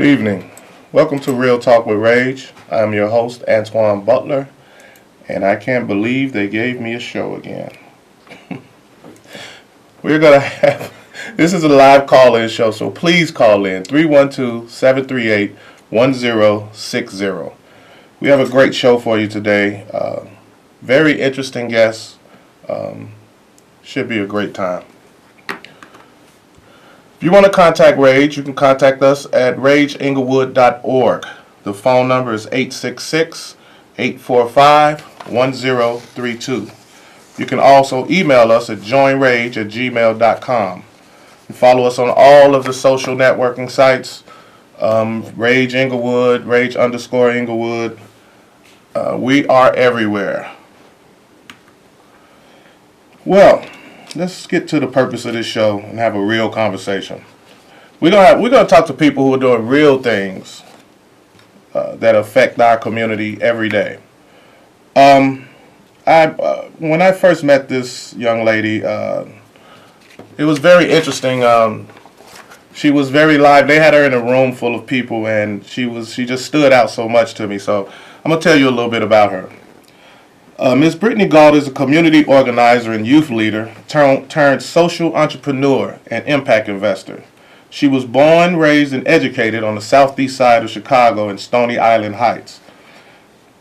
Good evening. Welcome to Real Talk with R.A.G.E. I'm your host, Antoine Butler, and I can't believe they gave me a show again. We're going to have, this is a live call-in show, so please call in, 312-738-1060. We have a great show for you today. Very interesting guests. Should be a great time. If you want to contact R.A.G.E., you can contact us at rageenglewood.org. The phone number is 866-845-1032. You can also email us at joinrage@gmail.com. And follow us on all of the social networking sites, R.A.G.E. Englewood, R.A.G.E_Englewood. We are everywhere. Well, let's get to the purpose of this show and have a real conversation. We're gonna talk to people who are doing real things that affect our community every day. When I first met this young lady, it was very interesting. She was very live. They had her in a room full of people, and she just stood out so much to me. So I'm gonna tell you a little bit about her. Ms. Brittney Gault is a community organizer and youth leader turned social entrepreneur and impact investor. She was born, raised, and educated on the southeast side of Chicago in Stony Island Heights.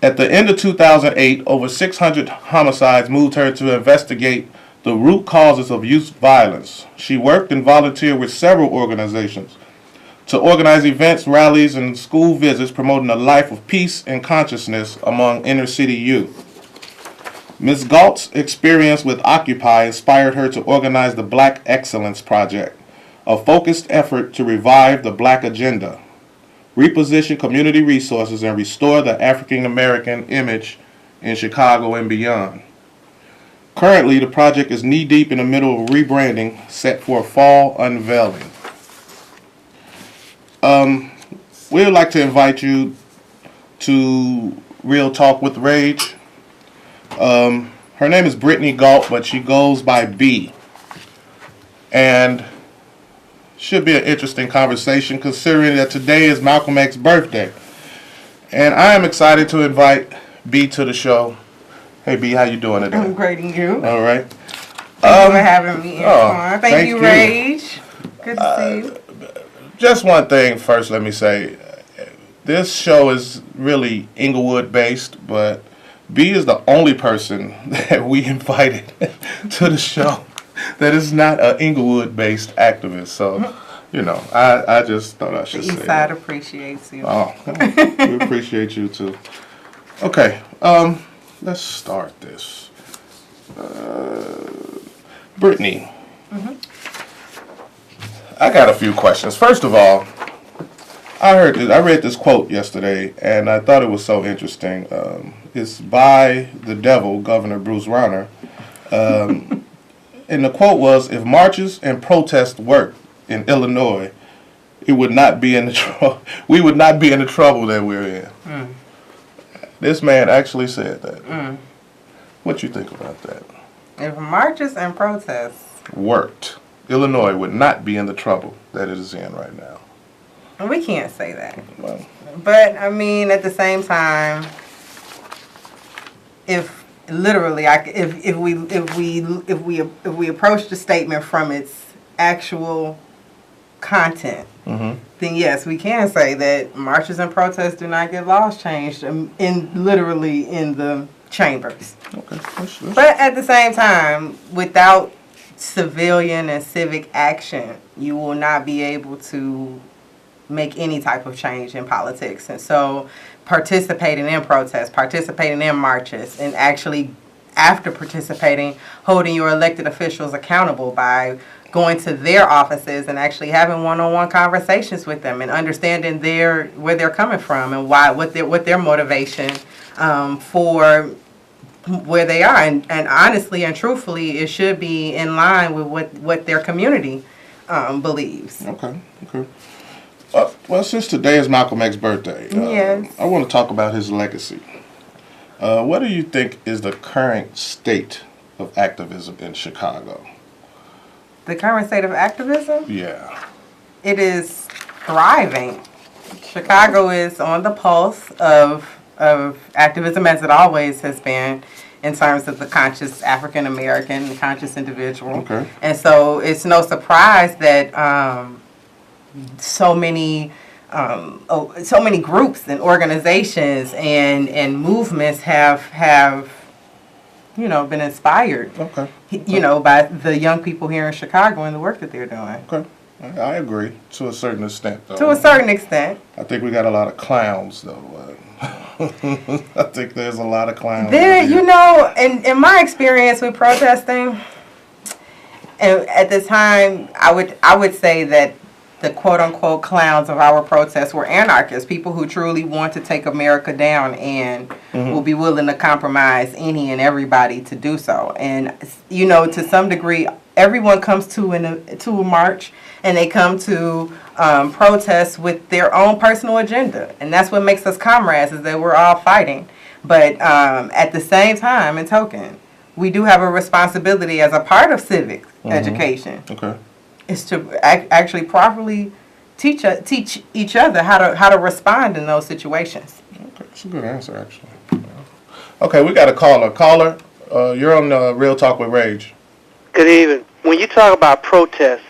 At the end of 2008, over 600 homicides moved her to investigate the root causes of youth violence. She worked and volunteered with several organizations to organize events, rallies, and school visits promoting a life of peace and consciousness among inner city youth. Ms. Gault's experience with Occupy inspired her to organize the Black Excellence Project, a focused effort to revive the Black agenda, reposition community resources, and restore the African American image in Chicago and beyond. Currently, the project is knee-deep in the middle of rebranding, set for a fall unveiling. We would like to invite you to Real Talk with R.A.G.E. Her name is Brittney Gault, but she goes by B. And should be an interesting conversation considering that today is Malcolm X's birthday. And I am excited to invite B to the show. Hey B, how you doing today? I'm great, and you? All right. Thank you for having me. Thank you, R.A.G.E. Good to see you. Just one thing first, let me say. This show is really Englewood based, but B is the only person that we invited to the show that is not an Englewood-based activist. So, you know, I just thought I should say East Side that. appreciates you. Oh, we appreciate you too. Okay, let's start this. Brittney, I got a few questions. First of all, I read this quote yesterday, and I thought it was so interesting. It's by the devil, Governor Bruce Rauner. And the quote was, "If marches and protests worked in Illinois, it would not be in the we would not be in the trouble that we're in." This man actually said that. What you think about that? If marches and protests Worked, Illinois would not be in the trouble that it is in right now. we can't say that. Well, But I mean, at the same time, if literally, if we approach the statement from its actual content, then yes, we can say that marches and protests do not get laws changed in the chambers. okay. But at the same time, without civilian and civic action, you will not be able to make any type of change in politics. And so participating in protests, participating in marches, and actually after participating, holding your elected officials accountable by going to their offices and actually having one-on-one conversations with them and understanding where they're coming from and what their motivation for where they are. And honestly and truthfully, it should be in line with what their community believes. Okay. Well, since today is Malcolm X's birthday, Yes. I want to talk about his legacy. What do you think is the current state of activism in Chicago? The current state of activism? Yeah. It is thriving. Chicago is on the pulse of activism, as it always has been, in terms of the conscious African American, the conscious individual. Okay. And so it's no surprise that so many groups and organizations and movements have been inspired. Okay. By the young people here in Chicago and the work that they're doing. Okay. I agree to a certain extent, though. To a certain extent. I think we got a lot of clowns, though. I think there's a lot of clowns. In my experience with protesting, and at the time, I would say that the quote-unquote clowns of our protests were anarchists, people who truly want to take America down and will be willing to compromise any and everybody to do so. And, to some degree, everyone comes to a march, and they come to protest with their own personal agenda. And that's what makes us comrades, is that we're all fighting. But at the same time and token, we do have a responsibility as a part of civic education. Okay. Is to actually properly teach each other how to respond in those situations. Okay, that's a good answer, actually. Okay, we got a caller. Caller, you're on Real Talk with R.A.G.E. Good evening. When you talk about protests,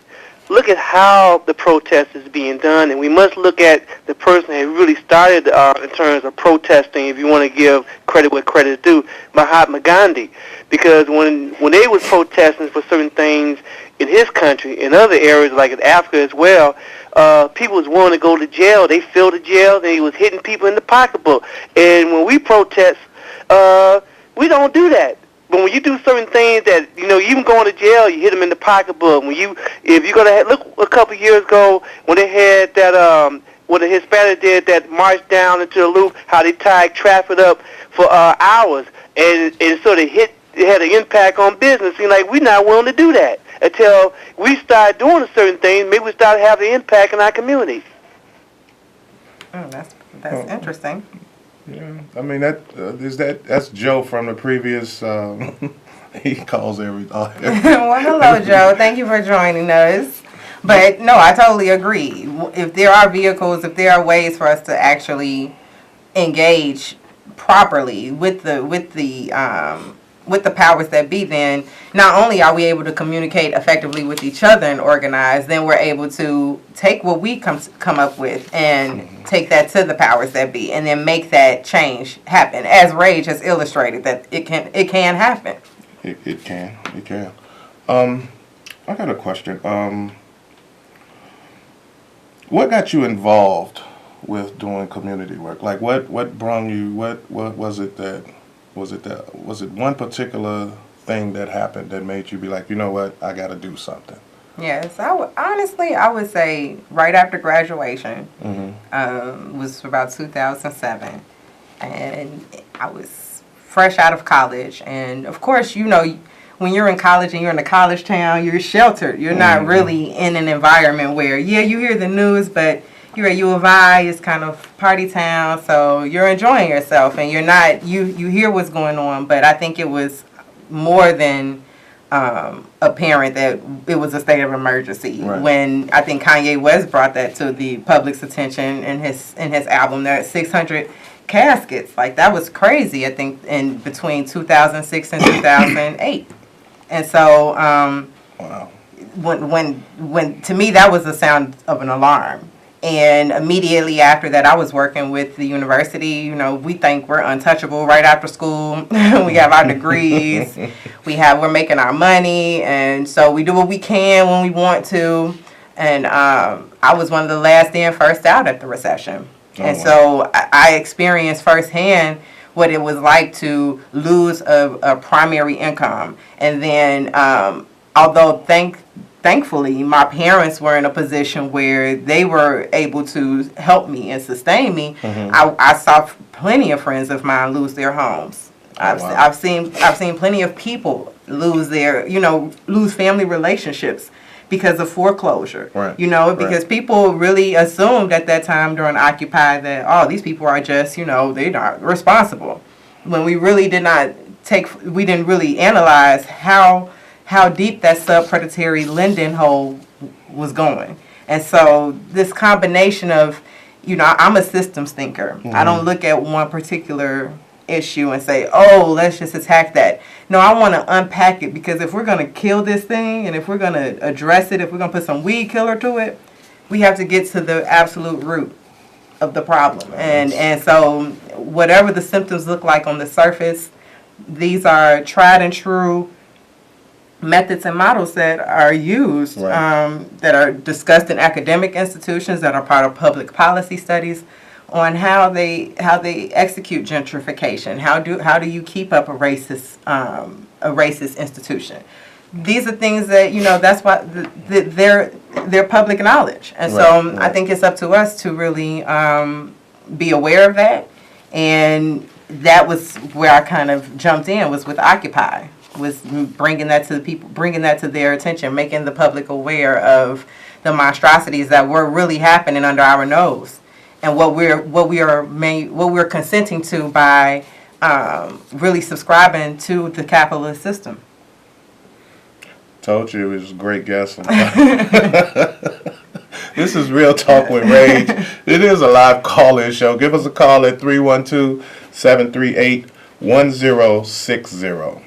look at how the protest is being done, and we must look at the person who really started in terms of protesting, if you want to give credit where credit is due, Mahatma Gandhi. Because when they was protesting for certain things in his country, in other areas like in Africa as well, people was willing to go to jail. They filled the jail, and he was hitting people in the pocketbook. And when we protest, we don't do that. But when you do certain things that, even going to jail, you hit them in the pocketbook. If you're going to look a couple years ago when they had that, when the Hispanics did that march down into the loop, how they tied traffic up for hours. And so it had an impact on business. Like, we're not willing to do that until we start doing certain things. Maybe we start having an impact in our communities. Oh, that's interesting. Yeah, I mean that's Joe from the previous. He calls every. Well, hello, Joe. Thank you for joining us. But no, I totally agree. If there are vehicles, if there are ways for us to actually engage properly with the powers that be, then not only are we able to communicate effectively with each other and organize, then we're able to take what we come up with and take that to the powers that be, and then make that change happen. As R.A.G.E has illustrated that it can happen. It can. I got a question. What got you involved with doing community work? Like, what brung you? What was it that? Was it one particular thing that happened that made you be like, you know what, I got to do something? Yes, I would say right after graduation, was about 2007, and I was fresh out of college, and of course, when you're in college and you're in a college town, you're sheltered. You're not really in an environment where, you hear the news, but you're at U of I, it's kind of party town, so you're enjoying yourself, and you're not, you hear what's going on, but I think it was more than apparent that it was a state of emergency. Right. When I think Kanye West brought that to the public's attention in his album, there are 600 caskets. Like, that was crazy, I think, in between 2006 and 2008. And so, wow. when to me, that was the sound of an alarm. And immediately after that, I was working with the university. We think we're untouchable right after school. We have our degrees. We're making our money. And so we do what we can when we want to. And I was one of the last in, first out at the recession. So I experienced firsthand what it was like to lose a primary income. And then, although thankfully, my parents were in a position where they were able to help me and sustain me. I saw plenty of friends of mine lose their homes. I've seen plenty of people lose lose family relationships because of foreclosure. Right. Because people really assumed at that time during Occupy that, these people are just, they're not responsible. When we really we didn't really analyze how deep that sub-predatory lending hole was going. And so this combination of you know, I'm a systems thinker. I don't look at one particular issue and say, oh, let's just attack that. No, I want to unpack it, because if we're going to kill this thing and if we're going to address it, if we're going to put some weed killer to it, we have to get to the absolute root of the problem. And so whatever the symptoms look like on the surface, these are tried and true methods and models that are used, that are discussed in academic institutions, that are part of public policy studies on how they execute gentrification. How do you keep up a racist institution? These are things that, you know, that's why they're public knowledge, and so I think it's up to us to really be aware of that. And that was where I kind of jumped in, was with Occupy, was bringing that to the people, bringing that to their attention, making the public aware of the monstrosities that were really happening under our nose, and what we're consenting to by really subscribing to the capitalist system. Told you it was a great guest. This is Real Talk with R.A.G.E. It is a live call-in show. Give us a call at 312-738-1060.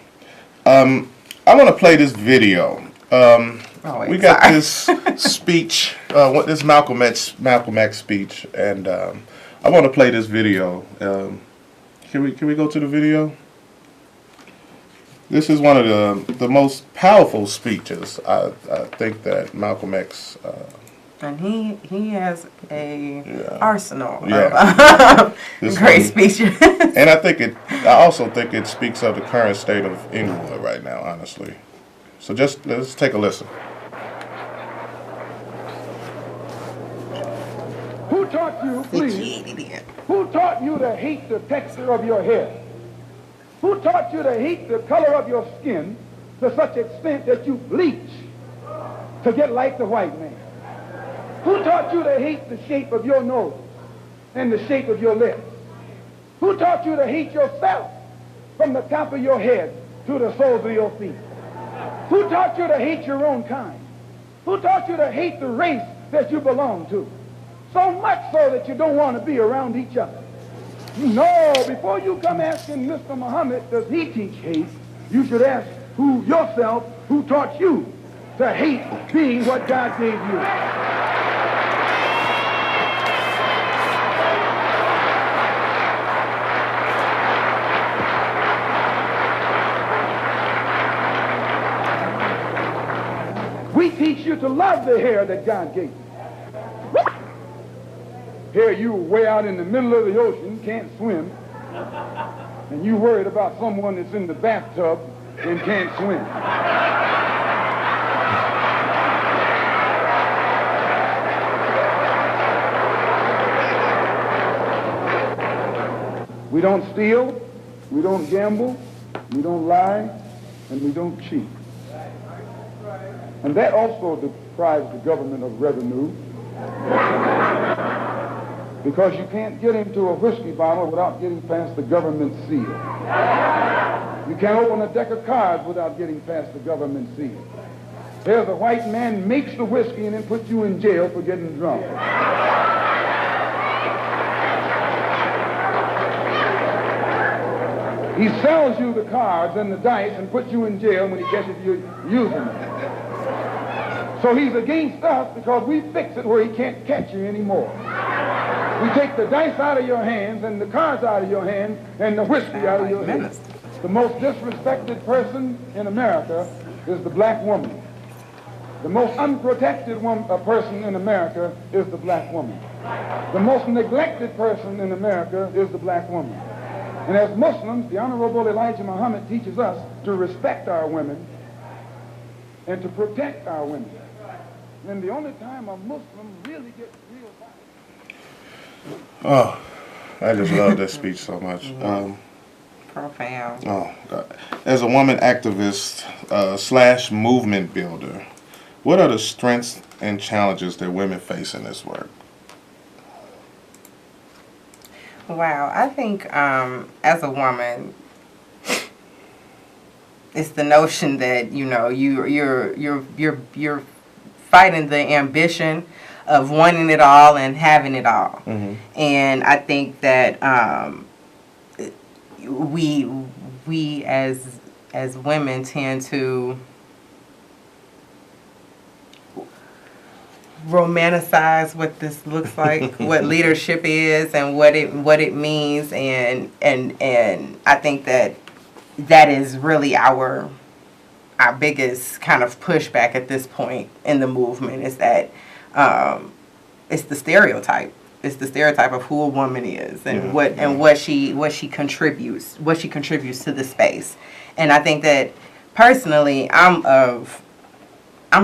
I want to play this video. We got this speech, this Malcolm X speech, and I want to play this video. Can we go to the video? This is one of the most powerful speeches I think that Malcolm X. And he has a arsenal of great speeches. And I also think it speaks of the current state of Englewood right now, honestly. So let's take a listen. Who taught you, please? Who taught you to hate the texture of your hair? Who taught you to hate the color of your skin to such extent that you bleach to get like the white man? Who taught you to hate the shape of your nose and the shape of your lips? Who taught you to hate yourself from the top of your head to the soles of your feet? Who taught you to hate your own kind? Who taught you to hate the race that you belong to? So much so that you don't want to be around each other. No, before you come asking Mr. Muhammad, does he teach hate, you should ask yourself who taught you to hate being what God gave you. We teach you to love the hair that God gave you. Here you way out in the middle of the ocean, can't swim, and you worried about someone that's in the bathtub and can't swim. We don't steal, we don't gamble, we don't lie, and we don't cheat. And that also deprives the government of revenue, because you can't get into a whiskey bottle without getting past the government seal. You can't open a deck of cards without getting past the government seal. There's a white man makes the whiskey and then puts you in jail for getting drunk. He sells you the cards and the dice and puts you in jail when he catches you using them. So he's against us because we fix it where he can't catch you anymore. We take the dice out of your hands and the cards out of your hands and the whiskey out of your hands. The most disrespected person in America is the black woman. The most unprotected person in America is the black woman. The most neglected person in America is the black woman. And as Muslims, the Honorable Elijah Muhammad teaches us to respect our women and to protect our women. And the only time a Muslim really gets real violence. Oh, I just love this speech so much. Profound. Oh, God. As a woman activist / movement builder, what are the strengths and challenges that women face in this work? Wow, I think as a woman, it's the notion that, you know, you're fighting the ambition wanting it all and having it all. And I think that we as women tend to romanticize what this looks like, what leadership is, and what it means, and I think that is really our biggest kind of pushback at this point in the movement, is that it's the stereotype. It's the stereotype of who a woman is and what she contributes to the space. And I think that personally, I'm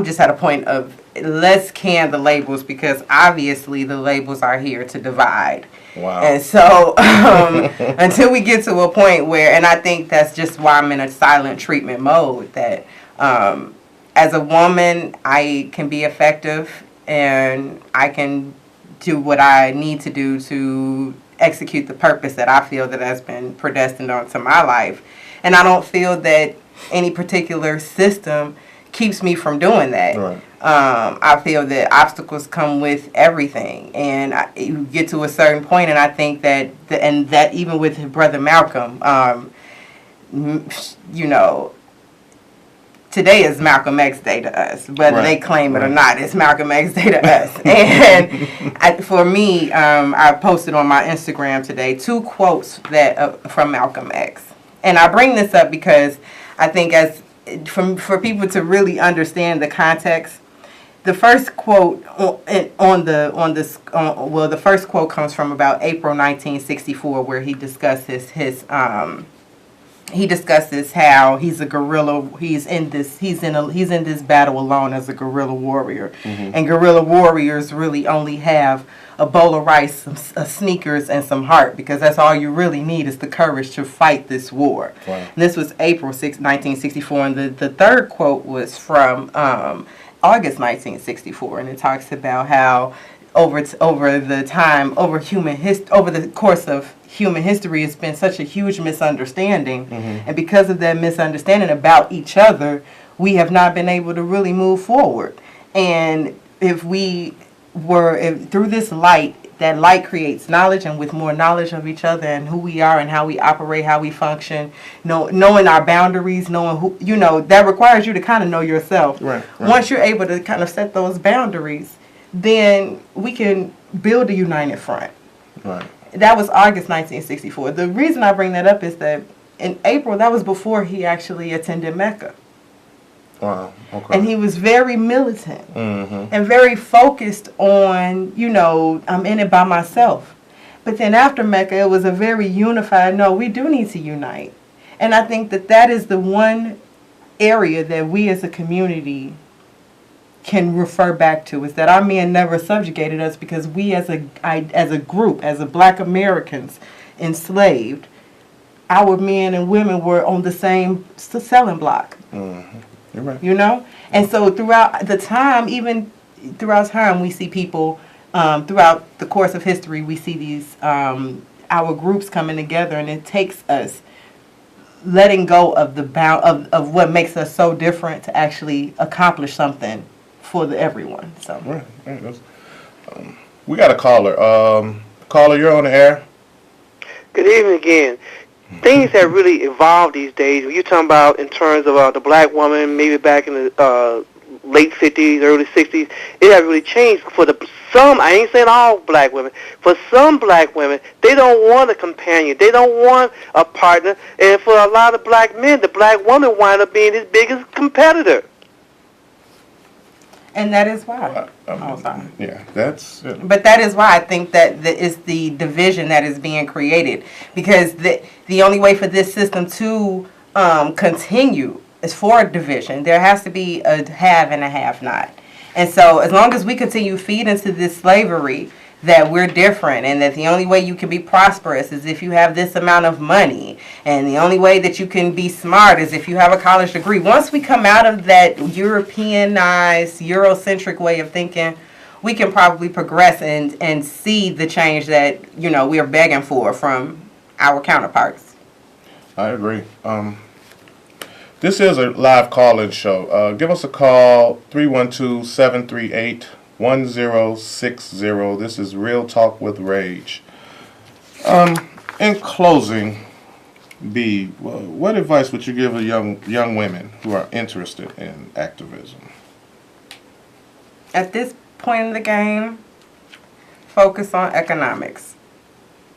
just at a point of, let's can the labels, because obviously the labels are here to divide. Wow. And so until we get to a point where, and I think that's just why I'm in a silent treatment mode, that as a woman, I can be effective and I can do what I need to do to execute the purpose that I feel that has been predestined onto my life. And I don't feel that any particular system keeps me from doing that. Right. I feel that obstacles come with everything, and you get to a certain point, and I think that that even with Brother Malcolm, today is Malcolm X Day to us, whether they claim it or not. It's Malcolm X Day to us. And for me, I posted on my Instagram today 2 quotes that from Malcolm X, and I bring this up because I think for people to really understand the context, the first quote the first quote comes from about April 1964, where he discusses how he's a guerrilla. He's in this battle alone as a guerrilla warrior, and guerrilla warriors really only have a bowl of rice, some sneakers, and some heart, because that's all you really need is the courage to fight this war. Wow. And this was April 6, 1964, and the third quote was from August 1964, and it talks about how over the course of human history, it's been such a huge misunderstanding, and because of that misunderstanding about each other, we have not been able to really move forward. And if through this light, that light creates knowledge, and with more knowledge of each other and who we are and how we operate, how we function, knowing our boundaries, knowing who, that requires you to kind of know yourself. Right. Once you're able to kind of set those boundaries, then we can build a united front. Right. That was August 1964. The reason I bring that up is that in April, that was before he actually attended Mecca. Wow. Okay. And he was very militant and very focused on, I'm in it by myself. But then after Mecca, it was a very unified, no, we do need to unite. And I think that is the one area that we as a community can refer back to, is that our men never subjugated us, because we as a group, as a Black Americans enslaved, our men and women were on the same selling block. You're right. And so throughout time, we see people, throughout the course of history, we see these, our groups coming together, and it takes us letting go of of what makes us so different to actually accomplish something for everyone. So Right. We got a caller. Caller, you're on the air. Good evening again. Things have really evolved these days. When you're talking about in terms of the black woman, maybe back in the late 50s, early 60s, it has really changed. For some, I ain't saying all black women, for some black women, they don't want a companion. They don't want a partner. And for a lot of black men, the black woman wind up being his biggest competitor. And that is why. Sorry. Yeah, that's it. But that is why I think that is the division that is being created, because the only way for this system to continue is for a division. There has to be a have and a have-not. And so as long as we continue feed into this slavery that we're different, and that the only way you can be prosperous is if you have this amount of money, and the only way that you can be smart is if you have a college degree. Once we come out of that Europeanized, Eurocentric way of thinking, we can probably progress and see the change that we are begging for from our counterparts. I agree. This is a live call-in show. Give us a call, 312-738-1037. 1060. This is Real Talk with Rage. In closing, B, what advice would you give a young women who are interested in activism? At this point in the game, focus on economics.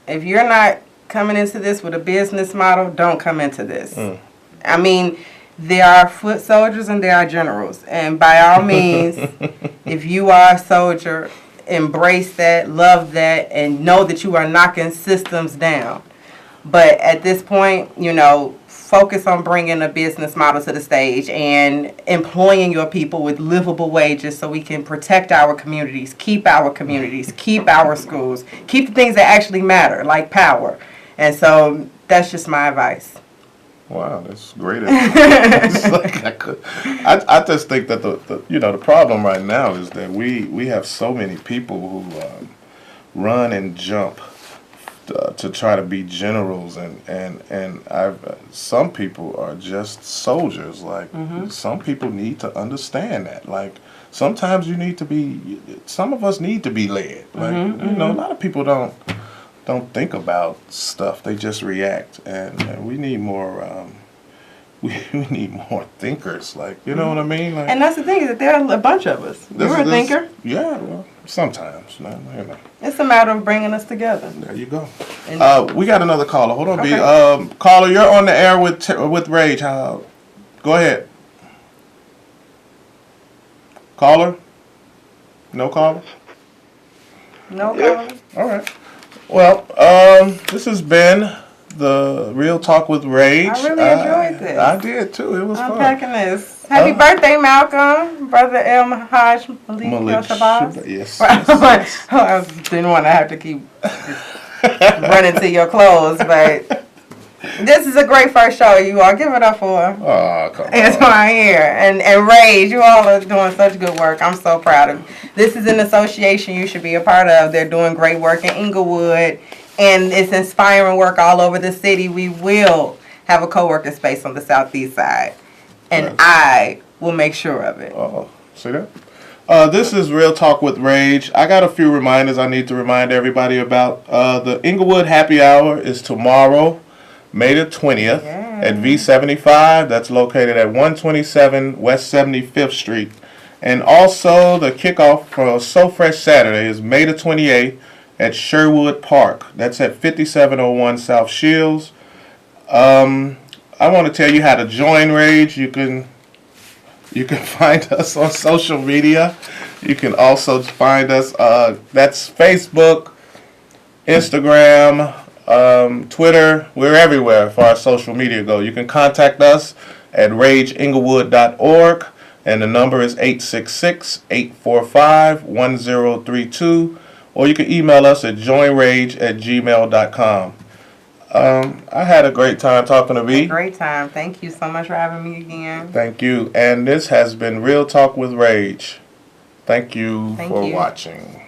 If you're not coming into this with a business model, don't come into this. I mean, there are foot soldiers and there are generals. And by all means, if you are a soldier, embrace that, love that, and know that you are knocking systems down. But at this point, focus on bringing a business model to the stage and employing your people with livable wages so we can protect our communities, keep our schools, keep the things that actually matter, like power. And so that's just my advice. Wow, that's great advice. I just think that the problem right now is that we have so many people who run and jump to try to be generals, and some people are just soldiers. Like some people need to understand that. Like sometimes some of us need to be led. Like a lot of people don't think about stuff. They just react, and we need more. We need more thinkers. Like what I mean. Like, and that's the thing, is that there are a bunch of us. You're a thinker. Yeah, well, sometimes. It's a matter of bringing us together. There you go. We got another caller. Hold on, Okay. B. Caller, you're on the air with Rage. Go ahead. Caller? No caller? No problem. All right. Well, this has been the Real Talk with Rage. I really enjoyed this. I did too. It was Unpacking this. Happy birthday, Malcolm, brother El Haj Malik Shabazz. Yes. I didn't want to have to keep running to your clothes, but this is a great first show. You all give it up for. Oh, come on. It's my here. And Rage, you all are doing such good work. I'm so proud of you. This is an association you should be a part of. They're doing great work in Englewood, and it's inspiring work all over the city. We will have a co-working space on the southeast side, and I will make sure of it. See that? This is Real Talk with Rage. I got a few reminders I need to remind everybody about. The Englewood Happy Hour is tomorrow, May the 20th, at V75. That's located at 127 West 75th Street. And also, the kickoff for So Fresh Saturday is May the 28th at Sherwood Park. That's at 5701 South Shields. I want to tell you how to join Rage. You can find us on social media. You can also find us, that's Facebook, Instagram, Twitter. We're everywhere for our social media go. You can contact us at rageenglewood.org, and the number is 866-845-1032, or you can email us at joinrage@gmail.com. I had a great time talking to B. Great time. Thank you so much for having me again. Thank you. And this has been Real Talk with Rage. Thank you for watching.